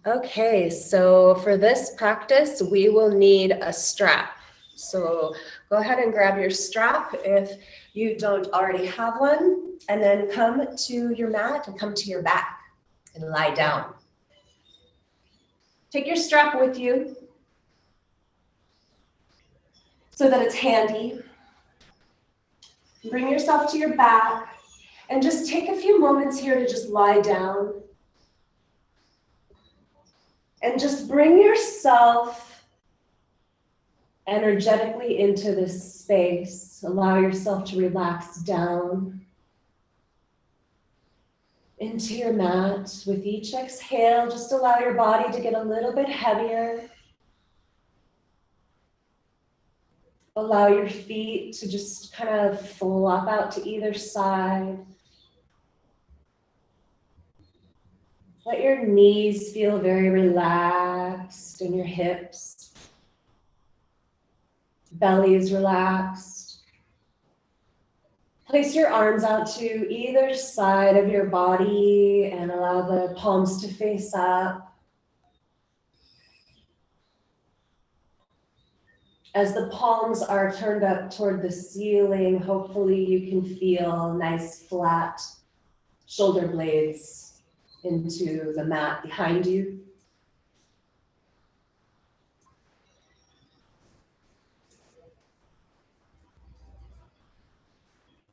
Okay, so for this practice, we will need a strap. So go ahead and grab your strap if you don't already have one, and then come to your mat and come to your back and lie down. Take your strap with you so that it's handy. Bring yourself to your back and just take a few moments here to just lie down. And just bring yourself energetically into this space. Allow yourself to relax down into your mat. With each exhale, just allow your body to get a little bit heavier. Allow your feet to just kind of flop out to either side. Let your knees feel very relaxed and your hips. Belly is relaxed. Place your arms out to either side of your body and allow the palms to face up. As the palms are turned up toward the ceiling, hopefully you can feel nice flat shoulder blades into the mat behind you.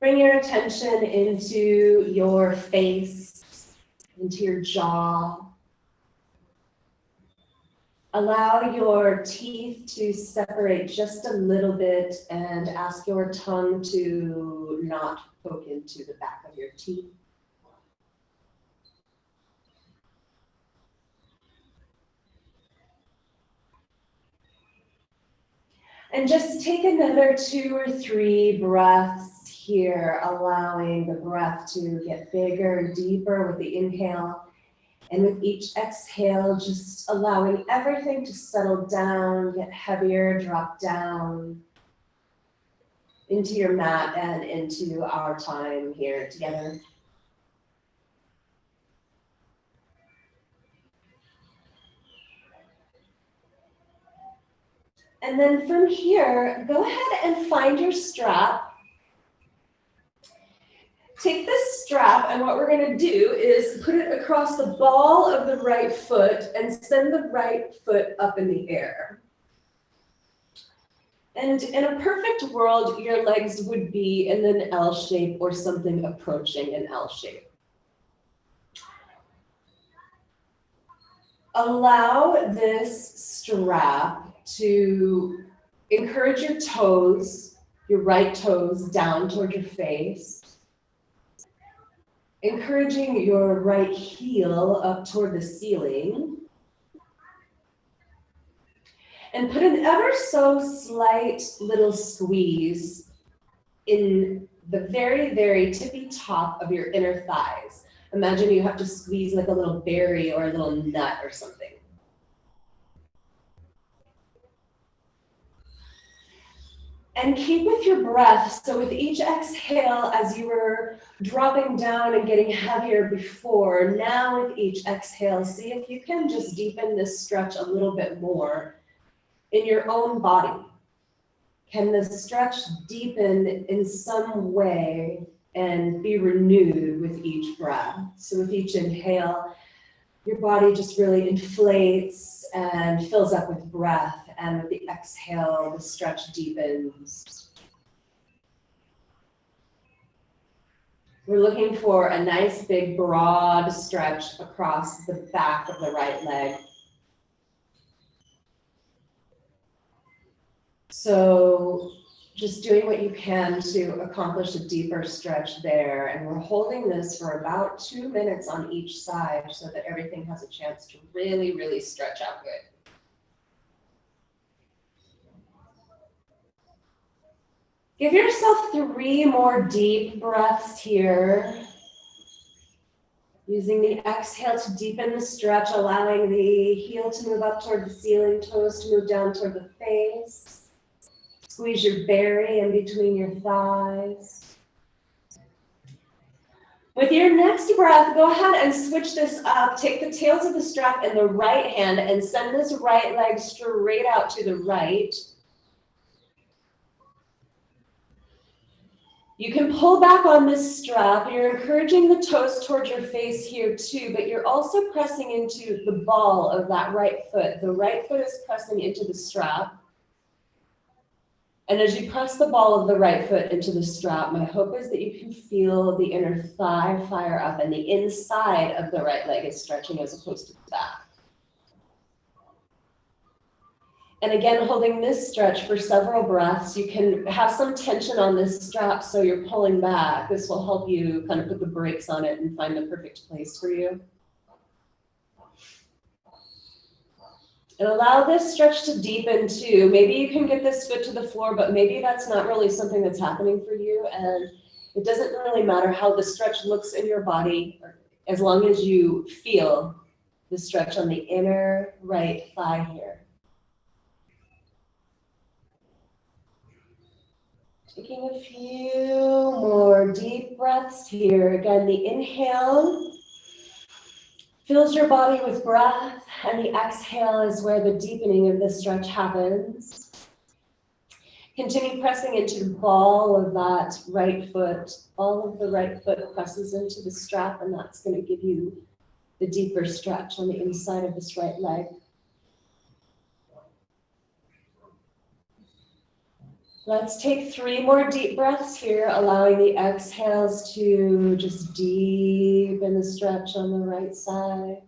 Bring your attention into your face, into your jaw. Allow your teeth to separate just a little bit and ask your tongue to not poke into the back of your teeth. And just take another 2 or 3 breaths here, allowing the breath to get bigger and deeper with the inhale. And with each exhale, just allowing everything to settle down, get heavier, drop down into your mat and into our time here together. And then from here, go ahead and find your strap. Take this strap, and what we're going to do is put it across the ball of the right foot and send the right foot up in the air. And in a perfect world, your legs would be in an L shape or something approaching an L shape. Allow this strap to encourage your toes, your right toes down toward your face. Encouraging your right heel up toward the ceiling. And put an ever so slight little squeeze in the very, very tippy top of your inner thighs. Imagine you have to squeeze like a little berry or a little nut or something. And keep with your breath. So with each exhale, as you were dropping down and getting heavier before, now with each exhale, see if you can just deepen this stretch a little bit more in your own body. Can the stretch deepen in some way and be renewed with each breath? So with each inhale, your body just really inflates and fills up with breath. And with the exhale, the stretch deepens. We're looking for a nice big broad stretch across the back of the right leg. So just doing what you can to accomplish a deeper stretch there. And we're holding this for about 2 minutes on each side so that everything has a chance to really, really stretch out good. Give yourself 3 more deep breaths here. Using the exhale to deepen the stretch, allowing the heel to move up toward the ceiling, toes to move down toward the face. Squeeze your berry in between your thighs. With your next breath, go ahead and switch this up. Take the tails of the strap in the right hand and send this right leg straight out to the right. You can pull back on this strap. You're encouraging the toes towards your face here too, but you're also pressing into the ball of that right foot. The right foot is pressing into the strap. And as you press the ball of the right foot into the strap, my hope is that you can feel the inner thigh fire up and the inside of the right leg is stretching as opposed to the back. And again, holding this stretch for several breaths, you can have some tension on this strap so you're pulling back. This will help you kind of put the brakes on it and find the perfect place for you. And allow this stretch to deepen too. Maybe you can get this foot to the floor, but maybe that's not really something that's happening for you. And it doesn't really matter how the stretch looks in your body, as long as you feel the stretch on the inner right thigh here. Taking a few more deep breaths here. Again, the inhale fills your body with breath, and the exhale is where the deepening of the stretch happens. Continue pressing into the ball of that right foot. All of the right foot presses into the strap, and that's going to give you the deeper stretch on the inside of this right leg. Let's take 3 more deep breaths here, allowing the exhales to just deepen the stretch on the right side.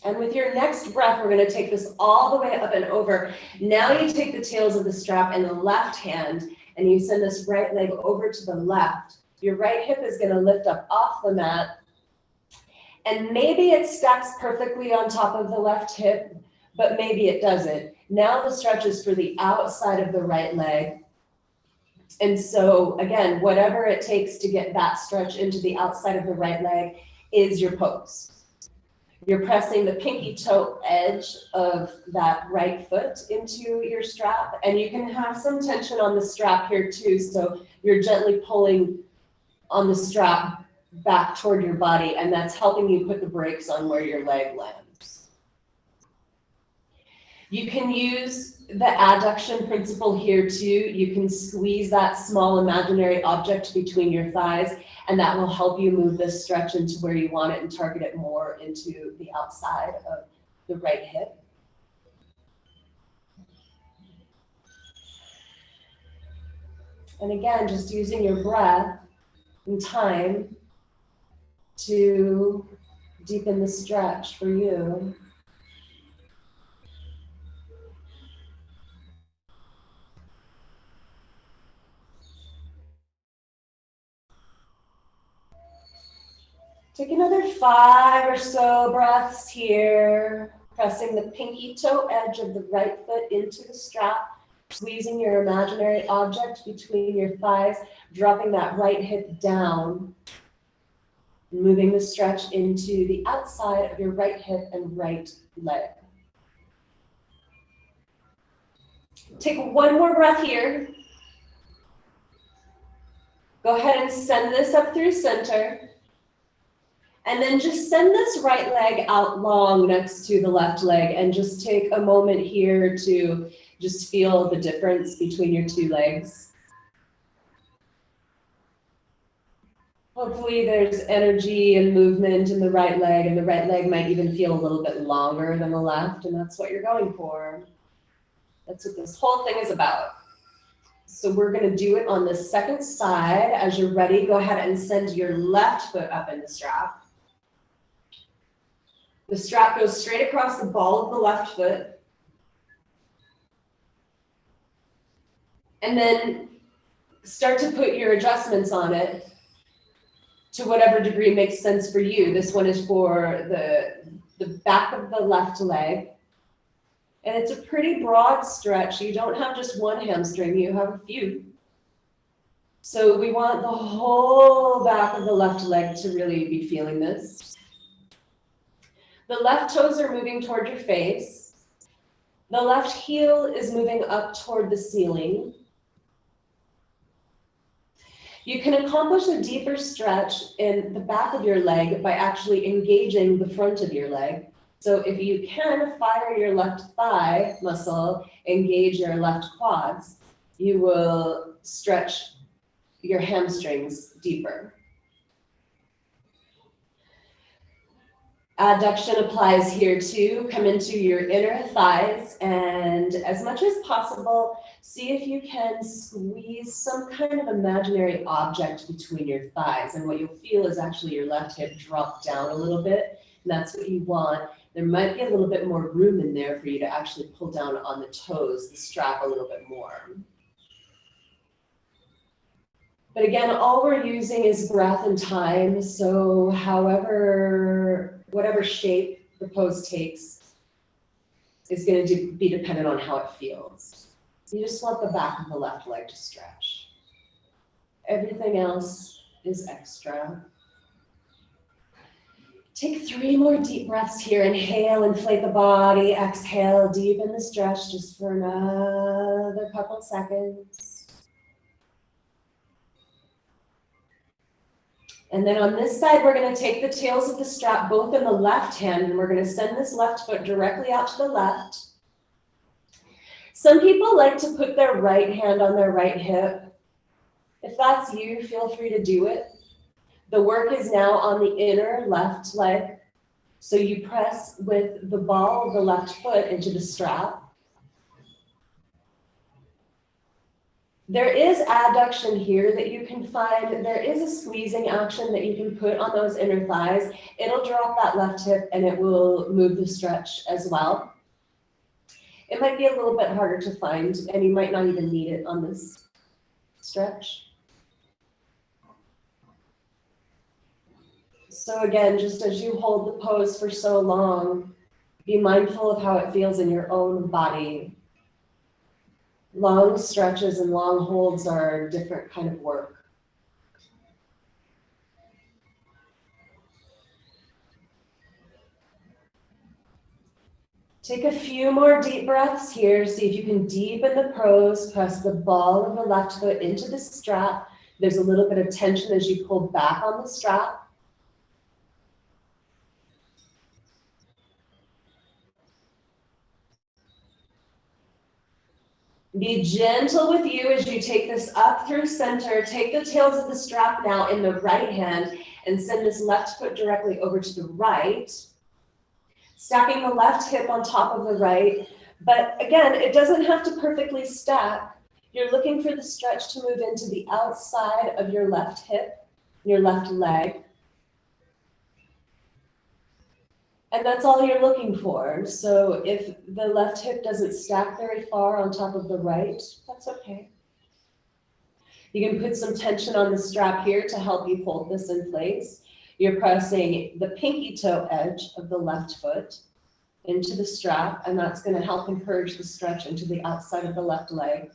And with your next breath, we're going to take this all the way up and over. Now you take the tails of the strap in the left hand, and you send this right leg over to the left. Your right hip is going to lift up off the mat. And maybe it stacks perfectly on top of the left hip, but maybe it doesn't. Now the stretch is for the outside of the right leg. And so again, whatever it takes to get that stretch into the outside of the right leg is your pose. You're pressing the pinky toe edge of that right foot into your strap, and you can have some tension on the strap here too. So you're gently pulling on the strap back toward your body, and that's helping you put the brakes on where your leg lands. You can use the adduction principle here too. You can squeeze that small imaginary object between your thighs, and that will help you move this stretch into where you want it and target it more into the outside of the right hip. And again, just using your breath and time to deepen the stretch for you. Take another 5 or so breaths here, pressing the pinky toe edge of the right foot into the strap, squeezing your imaginary object between your thighs, dropping that right hip down, moving the stretch into the outside of your right hip and right leg. Take 1 more breath here. Go ahead and send this up through center. And then just send this right leg out long next to the left leg, and just take a moment here to just feel the difference between your 2 legs. Hopefully there's energy and movement in the right leg, and the right leg might even feel a little bit longer than the left, and that's what you're going for. That's what this whole thing is about. So we're going to do it on the second side. As you're ready, go ahead and send your left foot up in the strap. The strap goes straight across the ball of the left foot. And then start to put your adjustments on it to whatever degree makes sense for you. This one is for the back of the left leg. And it's a pretty broad stretch. You don't have just one hamstring, you have a few. So we want the whole back of the left leg to really be feeling this. The left toes are moving toward your face. The left heel is moving up toward the ceiling. You can accomplish a deeper stretch in the back of your leg by actually engaging the front of your leg. So if you can fire your left thigh muscle, engage your left quads, you will stretch your hamstrings deeper. Adduction applies here too. Come into your inner thighs and as much as possible, see if you can squeeze some kind of imaginary object between your thighs. And what you'll feel is actually your left hip drop down a little bit. And that's what you want. There might be a little bit more room in there for you to actually pull down on the toes, the strap a little bit more. But again, all we're using is breath and time. So whatever shape the pose takes is going to be dependent on how it feels. You just want the back of the left leg to stretch. Everything else is extra. Take 3 more deep breaths here. Inhale, inflate the body. Exhale, deepen the stretch just for another couple seconds. And then on this side, we're going to take the tails of the strap both in the left hand, and we're going to send this left foot directly out to the left. Some people like to put their right hand on their right hip. If that's you, feel free to do it. The work is now on the inner left leg. So you press with the ball of the left foot into the strap. There is adduction here that you can find. There is a squeezing action that you can put on those inner thighs. It'll drop that left hip and it will move the stretch as well. It might be a little bit harder to find and you might not even need it on this stretch. So again, just as you hold the pose for so long, be mindful of how it feels in your own body. Long stretches and long holds are a different kind of work. Take a few more deep breaths here. See if you can deepen the pose. Press the ball of the left foot into the strap. There's a little bit of tension as you pull back on the strap. Be gentle with you as you take this up through center. Take the tails of the strap now in the right hand and send this left foot directly over to the right. Stacking the left hip on top of the right. But again, it doesn't have to perfectly stack. You're looking for the stretch to move into the outside of your left hip, your left leg. And that's all you're looking for. So if the left hip doesn't stack very far on top of the right, that's okay. You can put some tension on the strap here to help you hold this in place. You're pressing the pinky toe edge of the left foot into the strap, and that's going to help encourage the stretch into the outside of the left leg.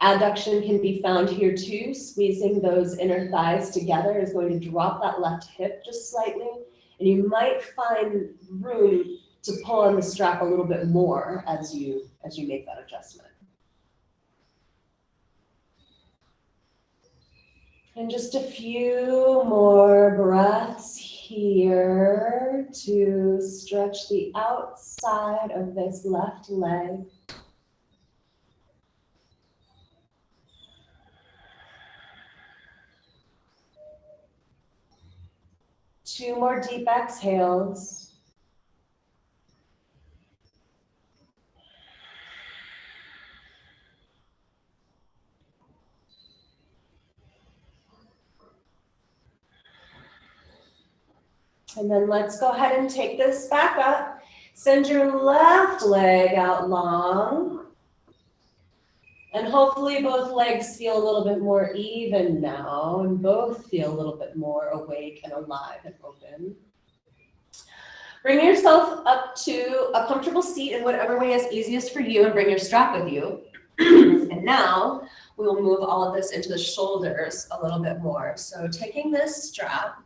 Adduction can be found here too. Squeezing those inner thighs together is going to drop that left hip just slightly. And you might find room to pull on the strap a little bit more as you make that adjustment. And just a few more breaths here to stretch the outside of this left leg. Two more deep exhales. And then let's go ahead and take this back up. Send your left leg out long. And hopefully both legs feel a little bit more even now and both feel a little bit more awake and alive and open. Bring yourself up to a comfortable seat in whatever way is easiest for you and bring your strap with you. And now we will move all of this into the shoulders a little bit more. So taking this strap,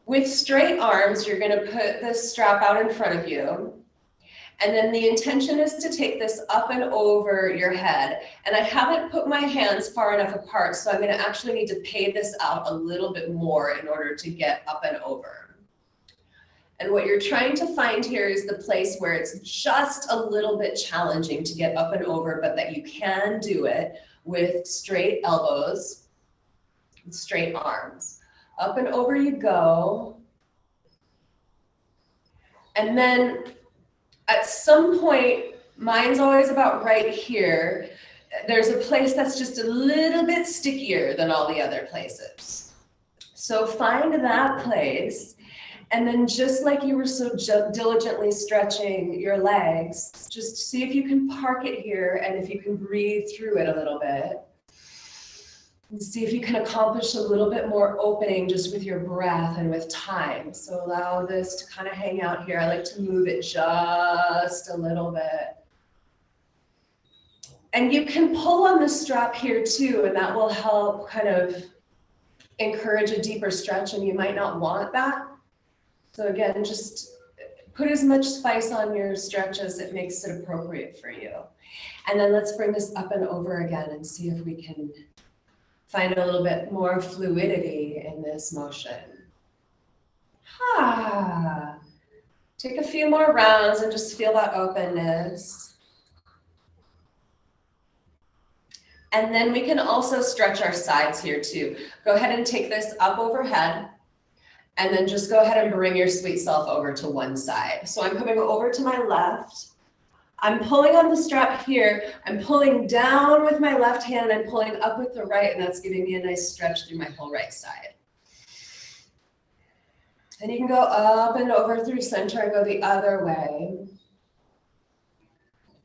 With straight arms, you're going to put this strap out in front of you. And then the intention is to take this up and over your head. And I haven't put my hands far enough apart, so I'm going to actually need to pay this out a little bit more in order to get up and over. And what you're trying to find here is the place where it's just a little bit challenging to get up and over, but that you can do it with straight elbows and straight arms. Up and over you go. And then at some point, mine's always about right here, there's a place that's just a little bit stickier than all the other places. So find that place, and then just like you were so diligently stretching your legs, just see if you can park it here and if you can breathe through it a little bit. And see if you can accomplish a little bit more opening just with your breath and with time. So allow this to kind of hang out here. I like to move it just a little bit. And you can pull on the strap here too, and that will help kind of encourage a deeper stretch, and you might not want that. So again, just put as much spice on your stretch as it makes it appropriate for you. And then let's bring this up and over again and see if we can find a little bit more fluidity in this motion. Take a few more rounds and just feel that openness. And then we can also stretch our sides here too. Go ahead and take this up overhead, and then just go ahead and bring your sweet self over to one side. So I'm coming over to my left. I'm pulling on the strap here. I'm pulling down with my left hand. I'm pulling up with the right, and that's giving me a nice stretch through my whole right side. And you can go up and over through center and go the other way.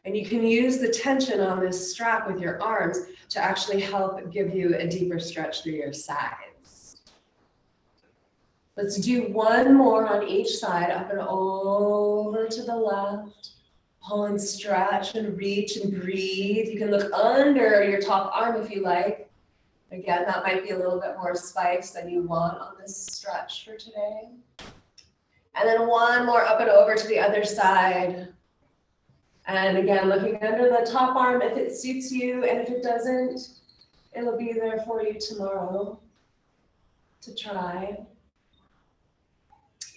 And you can use the tension on this strap with your arms to actually help give you a deeper stretch through your sides. Let's do one more on each side, up and over to the left. Pull and stretch and reach and breathe. You can look under your top arm if you like. Again, that might be a little bit more spice than you want on this stretch for today. And then one more up and over to the other side. And again, looking under the top arm if it suits you, and if it doesn't, it'll be there for you tomorrow to try.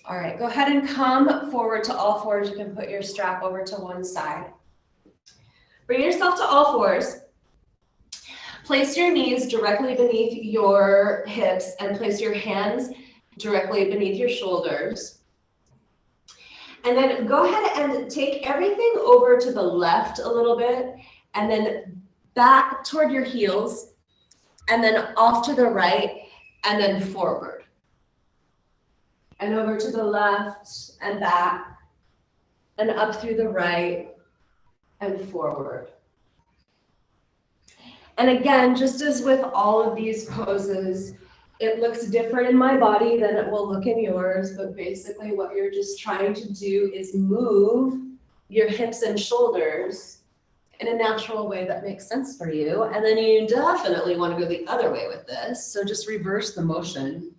All right, go ahead and come forward to all fours. You can put your strap over to one side. Bring yourself to all fours. Place your knees directly beneath your hips and place your hands directly beneath your shoulders. And then go ahead and take everything over to the left a little bit, and then back toward your heels, and then off to the right, and then forward. And over to the left and back, and up through the right and forward. And again, just as with all of these poses, it looks different in my body than it will look in yours, but basically what you're just trying to do is move your hips and shoulders in a natural way that makes sense for you. And then you definitely want to go the other way with this, so just reverse the motion.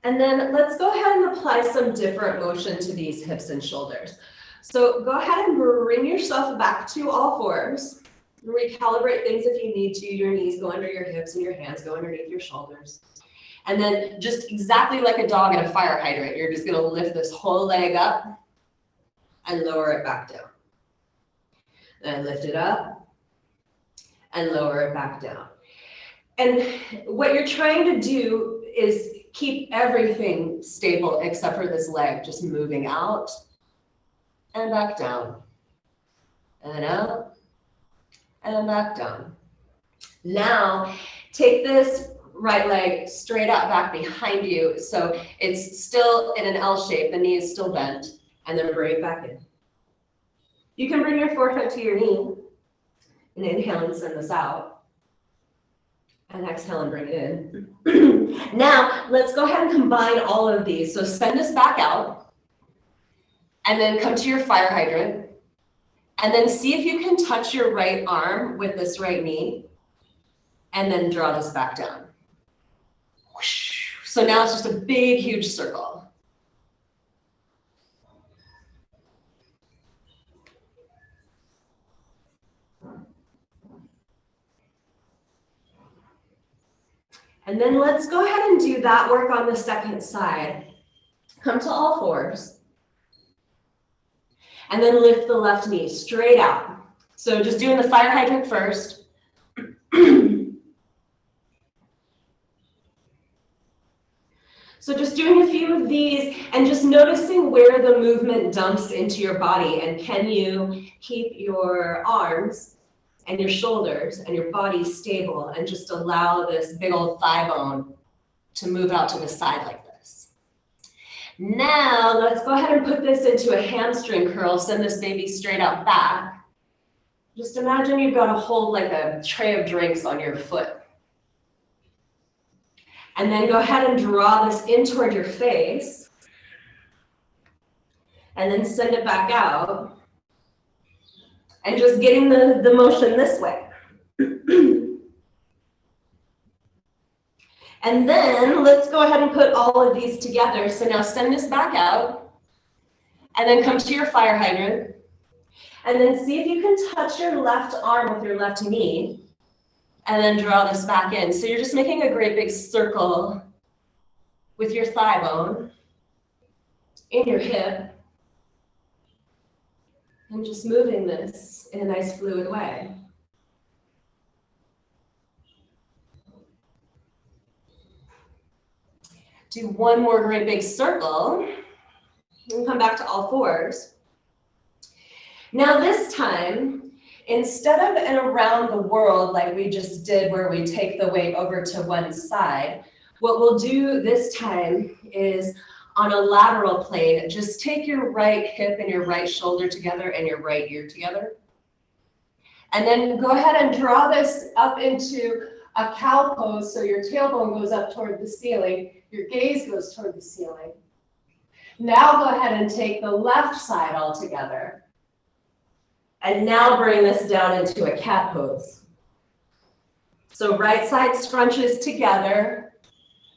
And then let's go ahead and apply some different motion to these hips and shoulders. So go ahead and bring yourself back to all fours. Recalibrate things if you need to. Your knees go under your hips and your hands go underneath your shoulders. And then just exactly like a dog at a fire hydrant, you're just going to lift this whole leg up and lower it back down. Then lift it up and lower it back down. And what you're trying to do is keep everything stable except for this leg just moving out and back down and out and back down. Now take this right leg straight out back behind you, so it's still in an L shape, the knee is still bent, and then bring it back in. You can bring your forefoot to your knee and inhale and send this out. And exhale and bring it in. Now, let's go ahead and combine all of these. So send this back out, and then come to your fire hydrant, And then see if you can touch your right arm with this right knee, and then draw this back down. So now it's just a big, huge circle. And then let's go ahead and do that work on the second side. Come to all fours. And then lift the left knee straight out. So just doing the fire hydrant first. So just doing a few of these and just noticing where the movement dumps into your body, and can you keep your arms and your shoulders and your body stable and just allow this big old thigh bone to move out to the side like this. Now let's go ahead and put this into a hamstring curl. Send this baby straight out back. Just imagine you've got to hold like a tray of drinks on your foot. And then go ahead and draw this in toward your face. And then send it back out. And just getting the motion this way. And then let's go ahead and put all of these together. So now send this back out. And then come to your fire hydrant. And then see if you can touch your left arm with your left knee. And then draw this back in. So you're just making a great big circle with your thigh bone in your hip. And just moving this in a nice fluid way. Do one more great big circle. And come back to all fours. Now this time, instead of an around the world like we just did where we take the weight over to one side, what we'll do this time is on a lateral plane, just take your right hip and your right shoulder together and your right ear together. And then go ahead and draw this up into a cow pose, so your tailbone goes up toward the ceiling, your gaze goes toward the ceiling. Now go ahead and take the left side all together. And now bring this down into a cat pose. So right side scrunches together,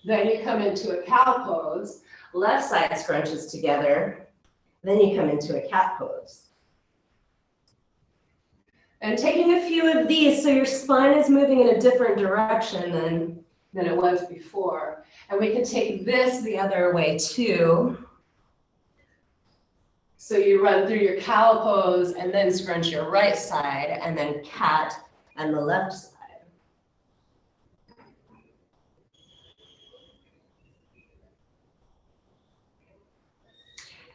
then you come into a cow pose. Left side scrunches together, then you come into a cat pose. And taking a few of these so your spine is moving in a different direction than it was before. And we can take this the other way too. So you run through your cow pose and then scrunch your right side and then cat and the left side.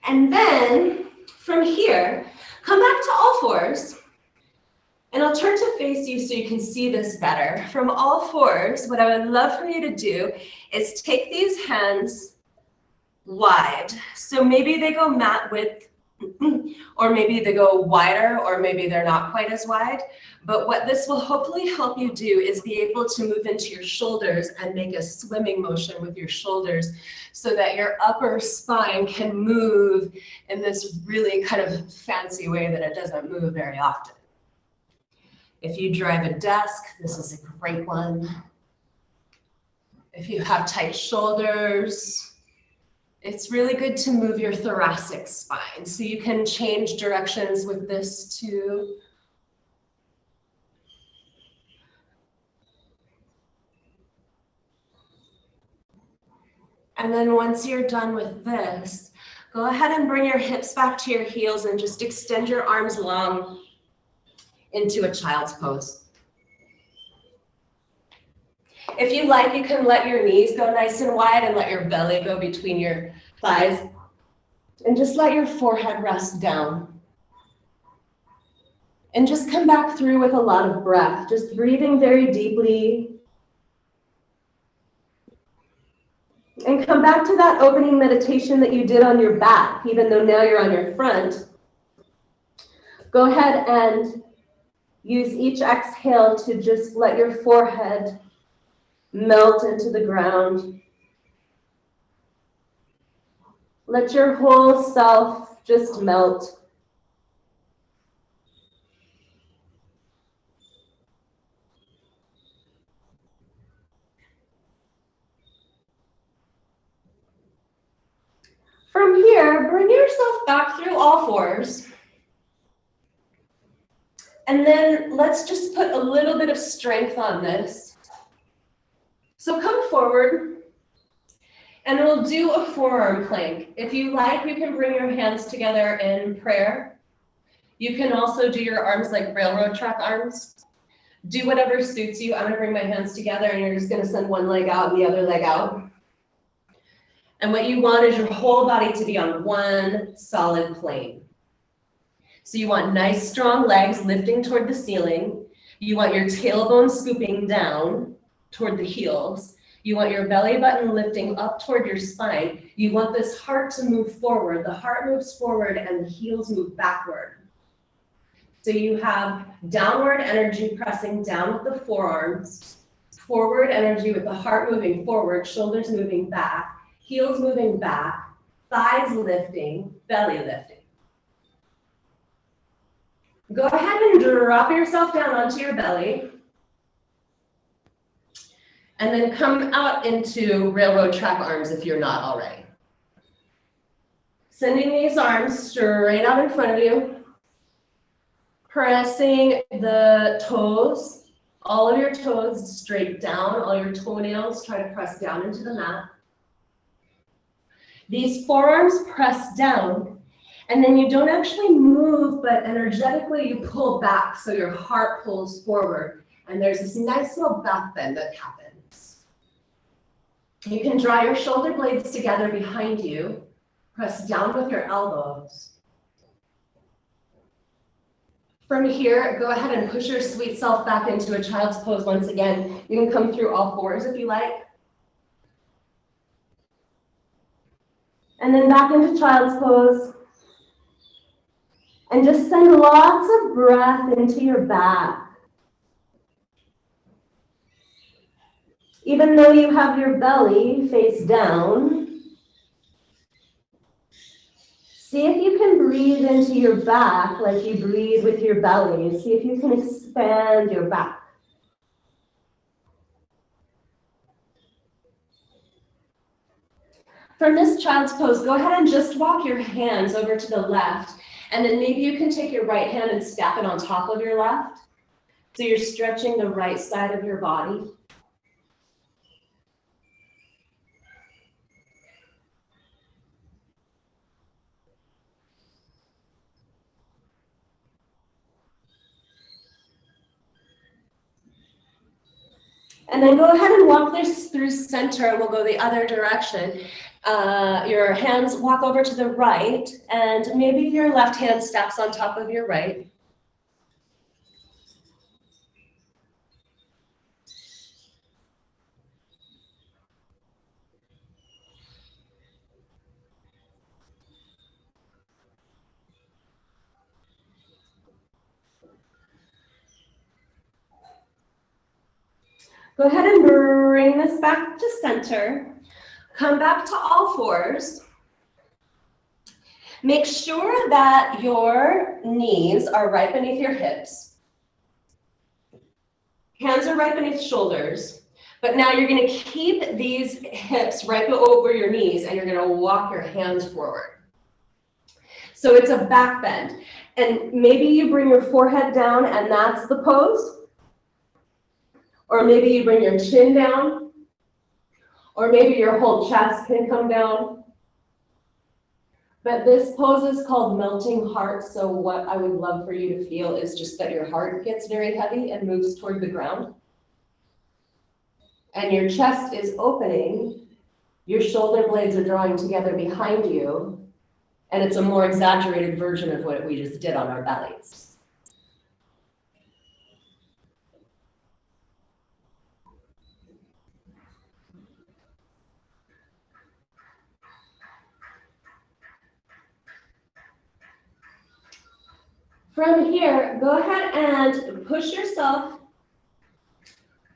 And then from here, come back to all fours. And I'll turn to face you so you can see this better. From all fours, what I would love for you to do is take these hands wide. So maybe they go mat width, or maybe they go wider, or maybe they're not quite as wide. But what this will hopefully help you do is be able to move into your shoulders and make a swimming motion with your shoulders so that your upper spine can move in this really kind of fancy way that it doesn't move very often. If you drive a desk, this is a great one. If you have tight shoulders, it's really good to move your thoracic spine. So you can change directions with this too. And then once you're done with this, go ahead and bring your hips back to your heels and just extend your arms long into a child's pose. If you like, you can let your knees go nice and wide and let your belly go between your thighs. And just let your forehead rest down. And just come back through with a lot of breath, just breathing very deeply. And come back to that opening meditation that you did on your back, even though now you're on your front. Go ahead and use each exhale to just let your forehead melt into the ground. Let your whole self just melt. back through all fours. And then let's just put a little bit of strength on this. So come forward, and we'll do a forearm plank. If you like, you can bring your hands together in prayer. You can also do your arms like railroad track arms. Do whatever suits you. I'm gonna bring my hands together, and you're just gonna send one leg out and the other leg out. And what you want is your whole body to be on one solid plane. So you want nice, strong legs lifting toward the ceiling. You want your tailbone scooping down toward the heels. You want your belly button lifting up toward your spine. You want this heart to move forward. The heart moves forward and the heels move backward. So you have downward energy pressing down with the forearms, forward energy with the heart moving forward, shoulders moving back, heels moving back, thighs lifting, belly lifting. Go ahead and drop yourself down onto your belly. And then come out into railroad track arms if you're not already. Sending these arms straight out in front of you. Pressing the toes, all of your toes straight down, all your toenails try to press down into the mat. These forearms press down, and then you don't actually move, but energetically you pull back so your heart pulls forward, and there's this nice little back bend that happens. You can draw your shoulder blades together behind you, press down with your elbows. From here, go ahead and push your sweet self back into a child's pose once again. You can come through all fours if you like. And then back into child's pose. And just send lots of breath into your back. Even though you have your belly face down, see if you can breathe into your back like you breathe with your belly. See if you can expand your back. From this child's pose, go ahead and just walk your hands over to the left, and then maybe you can take your right hand and stack it on top of your left. So you're stretching the right side of your body. And then go ahead and walk this through center, and we'll go the other direction. Your hands walk over to the right, and maybe your left hand stacks on top of your right. Go ahead and bring this back to center. Come back to all fours. Make sure that your knees are right beneath your hips. Hands are right beneath shoulders. But now you're going to keep these hips right over your knees, and you're going to walk your hands forward. So it's a back bend. And maybe you bring your forehead down, and that's the pose. Or maybe you bring your chin down, or maybe your whole chest can come down. But this pose is called melting heart, so what I would love for you to feel is just that your heart gets very heavy and moves toward the ground. And your chest is opening, your shoulder blades are drawing together behind you, and it's a more exaggerated version of what we just did on our bellies. From here, go ahead and push yourself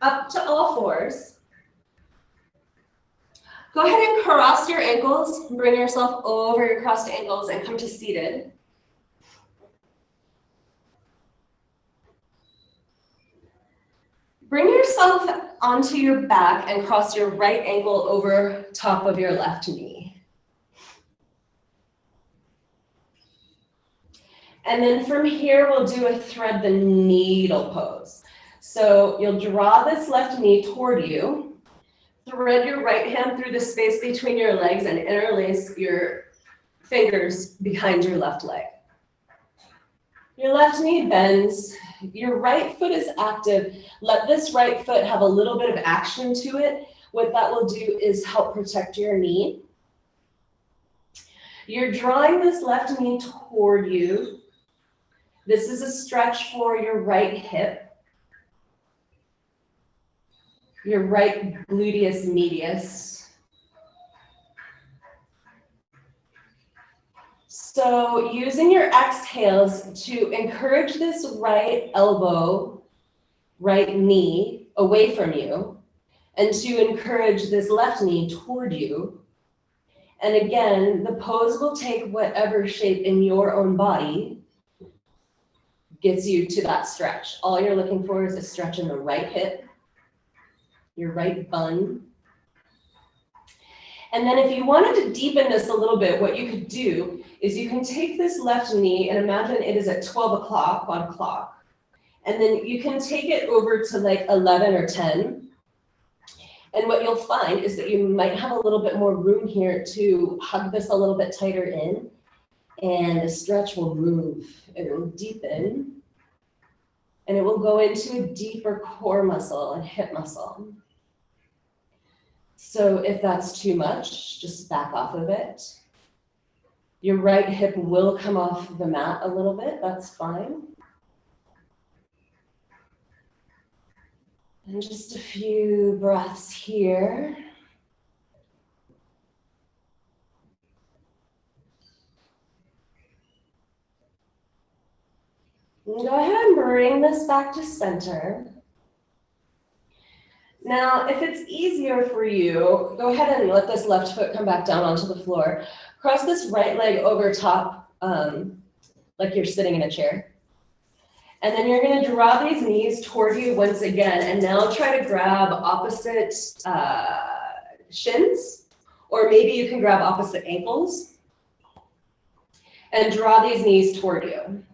up to all fours. Go ahead and cross your ankles. Bring yourself over your crossed ankles and come to seated. Bring yourself onto your back and cross your right ankle over top of your left knee. And then from here, we'll do a thread the needle pose. So you'll draw this left knee toward you, thread your right hand through the space between your legs and interlace your fingers behind your left leg. Your left knee bends, your right foot is active. Let this right foot have a little bit of action to it. What that will do is help protect your knee. You're drawing this left knee toward you. This is a stretch for your right hip, your right gluteus medius. So using your exhales to encourage this right elbow, right knee away from you, and to encourage this left knee toward you. And again, the pose will take whatever shape in your own body gets you to that stretch. All you're looking for is a stretch in the right hip, your right bun. And then if you wanted to deepen this a little bit, what you could do is you can take this left knee and imagine it is at 12 o'clock on clock. And then you can take it over to like 11 or 10. And what you'll find is that you might have a little bit more room here to hug this a little bit tighter in, and the stretch will move. It will deepen, and it will go into a deeper core muscle and hip muscle. So if that's too much, just back off of it. Your right hip will come off the mat a little bit, that's fine. And just a few breaths here. And go ahead and bring this back to center. Now, if it's easier for you, go ahead and let this left foot come back down onto the floor. Cross this right leg over top, like you're sitting in a chair. And then you're going to draw these knees toward you once again, and now try to grab opposite shins, or maybe you can grab opposite ankles, and draw these knees toward you.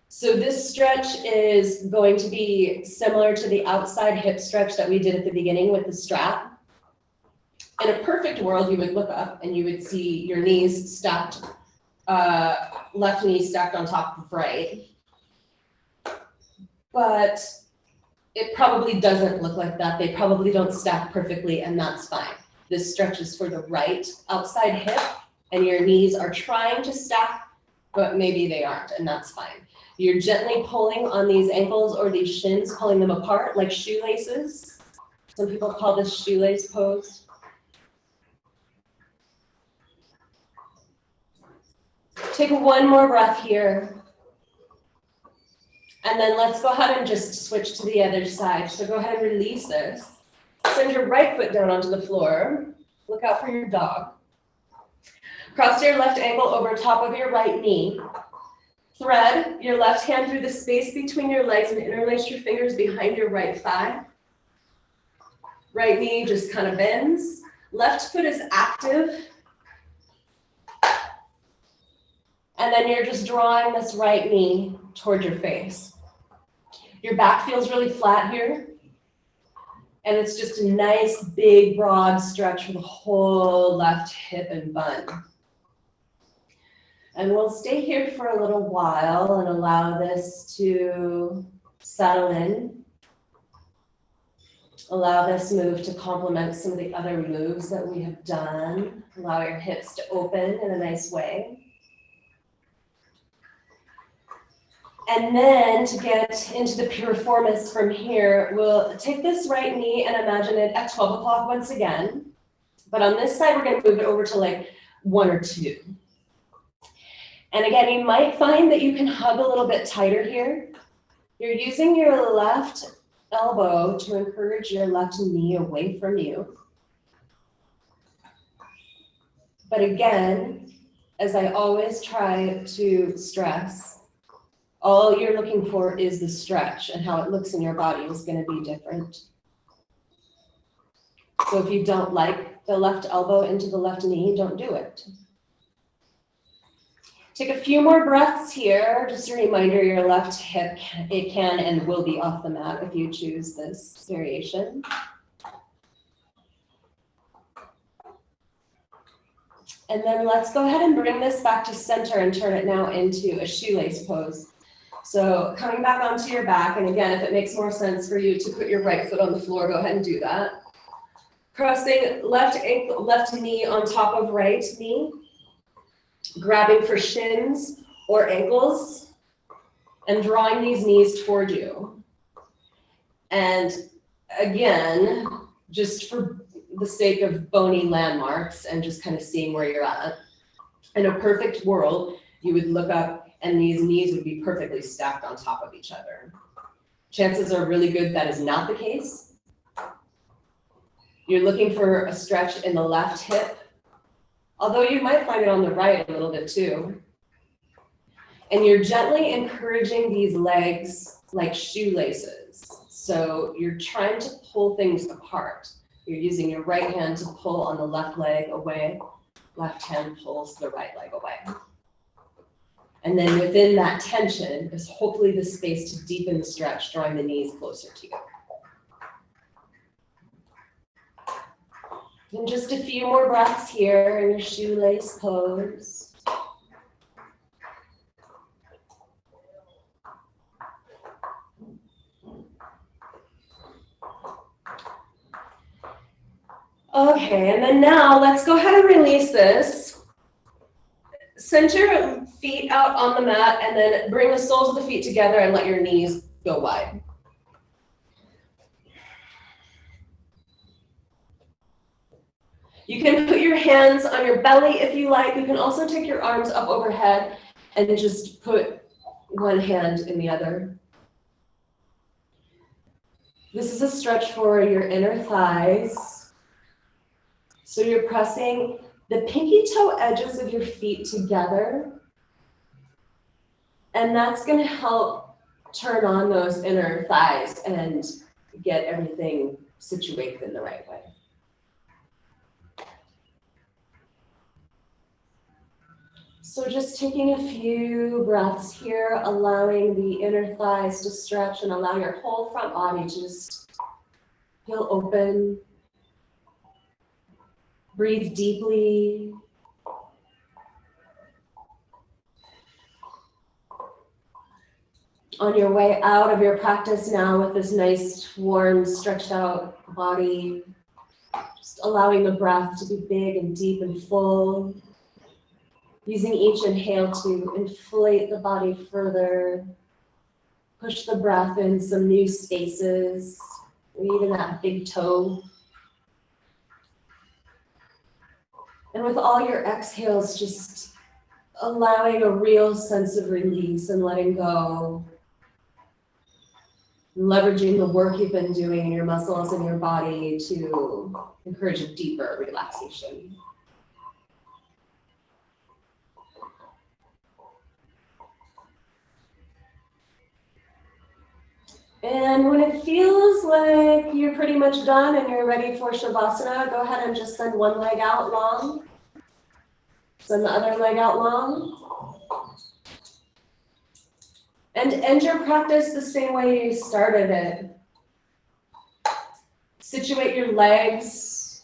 So this stretch is going to be similar to the outside hip stretch that we did at the beginning with the strap. In a perfect world, you would look up and you would see your knees stacked, left knee stacked on top of right. But it probably doesn't look like that. They probably don't stack perfectly, and that's fine. This stretch is for the right outside hip, and your knees are trying to stack, but maybe they aren't, and that's fine. You're gently pulling on these ankles or these shins, pulling them apart like shoelaces. Some people call this shoelace pose. Take one more breath here. And then let's go ahead and just switch to the other side. So go ahead and release this. Send your right foot down onto the floor. Look out for your dog. Cross your left ankle over top of your right knee. Thread your left hand through the space between your legs and interlace your fingers behind your right thigh. Right knee just kind of bends. Left foot is active. And then you're just drawing this right knee toward your face. Your back feels really flat here. And it's just a nice, big, broad stretch for the whole left hip and bun. And we'll stay here for a little while and allow this to settle in. Allow this move to complement some of the other moves that we have done. Allow your hips to open in a nice way. And then to get into the piriformis from here, we'll take this right knee and imagine it at 12 o'clock once again. But on this side, we're going to move it over to like 1 or 2. And again, you might find that you can hug a little bit tighter here. You're using your left elbow to encourage your left knee away from you. But again, as I always try to stress, all you're looking for is the stretch, and how it looks in your body is going to be different. So if you don't like the left elbow into the left knee, don't do it. Take a few more breaths here. Just a reminder, your left hip, it can and will be off the mat if you choose this variation. And then let's go ahead and bring this back to center and turn it now into a shoelace pose. So coming back onto your back, and again, if it makes more sense for you to put your right foot on the floor, go ahead and do that. Crossing left ankle, left knee on top of right knee, grabbing for shins or ankles, and drawing these knees toward you. And again, just for the sake of bony landmarks and just kind of seeing where you're at, in a perfect world, you would look up and these knees would be perfectly stacked on top of each other. Chances are really good that is not the case. You're looking for a stretch in the left hip, although you might find it on the right a little bit too. And you're gently encouraging these legs like shoelaces. So you're trying to pull things apart. You're using your right hand to pull on the left leg away, left hand pulls the right leg away. And then within that tension is hopefully the space to deepen the stretch, drawing the knees closer to you. And just a few more breaths here in your shoelace pose. Okay, and then now let's go ahead and release this. Center your feet out on the mat and then bring the soles of the feet together and let your knees go wide. You can put your hands on your belly if you like. You can also take your arms up overhead and just put one hand in the other. This is a stretch for your inner thighs. So you're pressing the pinky toe edges of your feet together. And that's going to help turn on those inner thighs and get everything situated in the right way. So just taking a few breaths here, allowing the inner thighs to stretch and allow your whole front body to just feel open. Breathe deeply. On your way out of your practice now with this nice, warm, stretched out body, just allowing the breath to be big and deep and full. Using each inhale to inflate the body further, push the breath in some new spaces, even that big toe. And with all your exhales, just allowing a real sense of release and letting go. Leveraging the work you've been doing in your muscles and your body to encourage a deeper relaxation. And when it feels like you're pretty much done and you're ready for Shavasana, go ahead and just send one leg out long. Send the other leg out long. And end your practice the same way you started it. Situate your legs.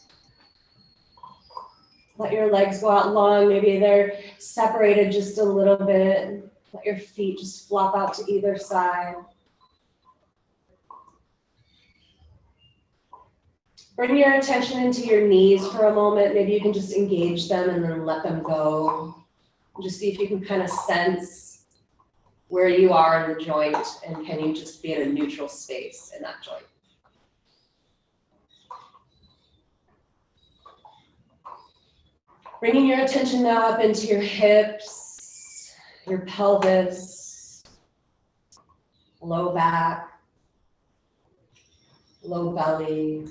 Let your legs go out long. Maybe they're separated just a little bit. Let your feet just flop out to either side. Bring your attention into your knees for a moment. Maybe you can just engage them and then let them go. Just see if you can kind of sense where you are in the joint and can you just be in a neutral space in that joint. Bringing your attention now up into your hips, your pelvis, low back, low belly.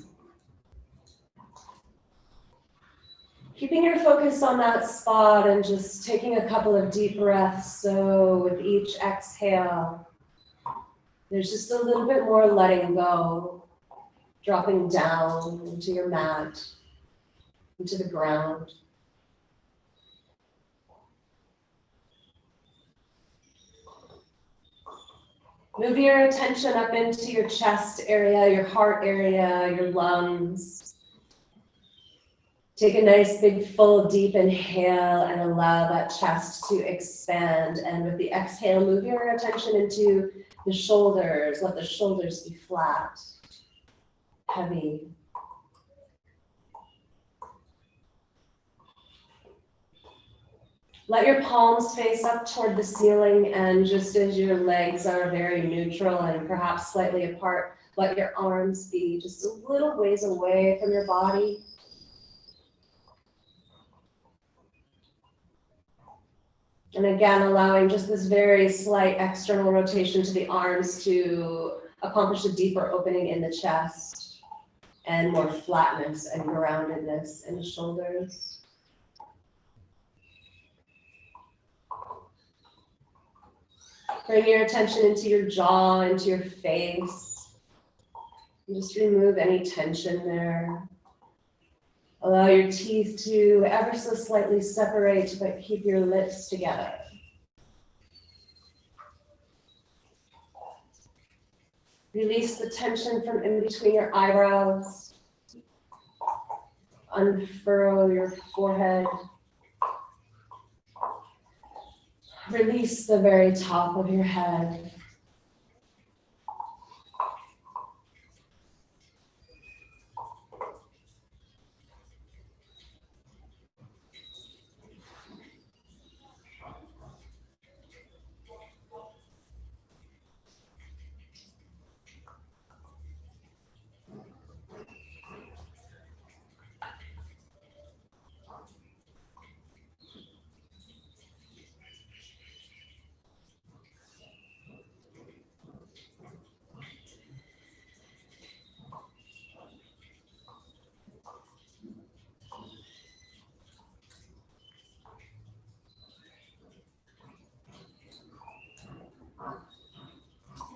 Keeping your focus on that spot and just taking a couple of deep breaths. So with each exhale, there's just a little bit more letting go, dropping down into your mat, into the ground. Move your attention up into your chest area, your heart area, your lungs. Take a nice big full deep inhale and allow that chest to expand. And with the exhale, move your attention into the shoulders. Let the shoulders be flat, heavy. Let your palms face up toward the ceiling, and just as your legs are very neutral and perhaps slightly apart, let your arms be just a little ways away from your body. And again, allowing just this very slight external rotation to the arms to accomplish a deeper opening in the chest and more flatness and groundedness in the shoulders. Bring your attention into your jaw, into your face. And just remove any tension there. Allow your teeth to ever so slightly separate, but keep your lips together. Release the tension from in between your eyebrows. Unfurrow your forehead. Release the very top of your head.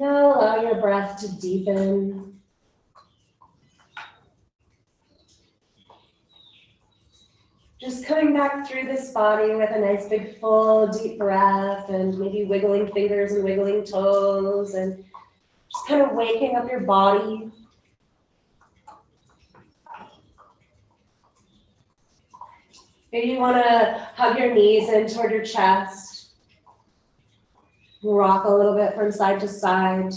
Now allow your breath to deepen. Just coming back through this body with a nice big full deep breath and maybe wiggling fingers and wiggling toes and just kind of waking up your body. Maybe you want to hug your knees in toward your chest. Rock a little bit from side to side.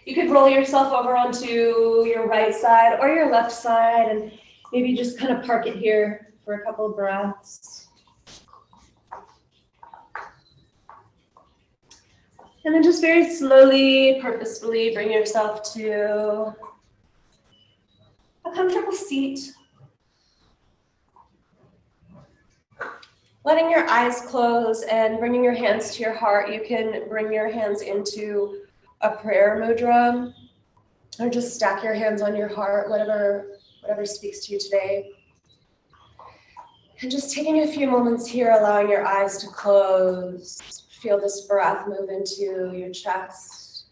You could roll yourself over onto your right side or your left side and maybe just kind of park it here for a couple of breaths. And then just very slowly, purposefully bring yourself to a comfortable seat. Letting your eyes close and bringing your hands to your heart. You can bring your hands into a prayer mudra or just stack your hands on your heart, whatever speaks to you today. And just taking a few moments here, allowing your eyes to close. Feel this breath move into your chest.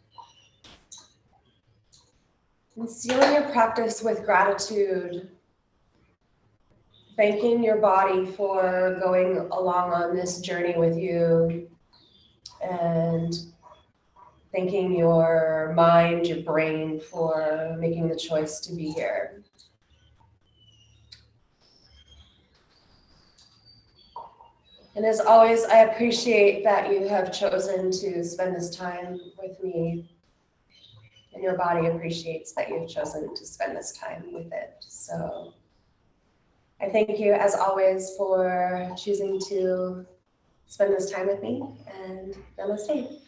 And sealing your practice with gratitude. Thanking your body for going along on this journey with you, and thanking your mind, your brain for making the choice to be here. And as always, I appreciate that you have chosen to spend this time with me, and your body appreciates that you've chosen to spend this time with it. So I thank you, as always, for choosing to spend this time with me, and namaste.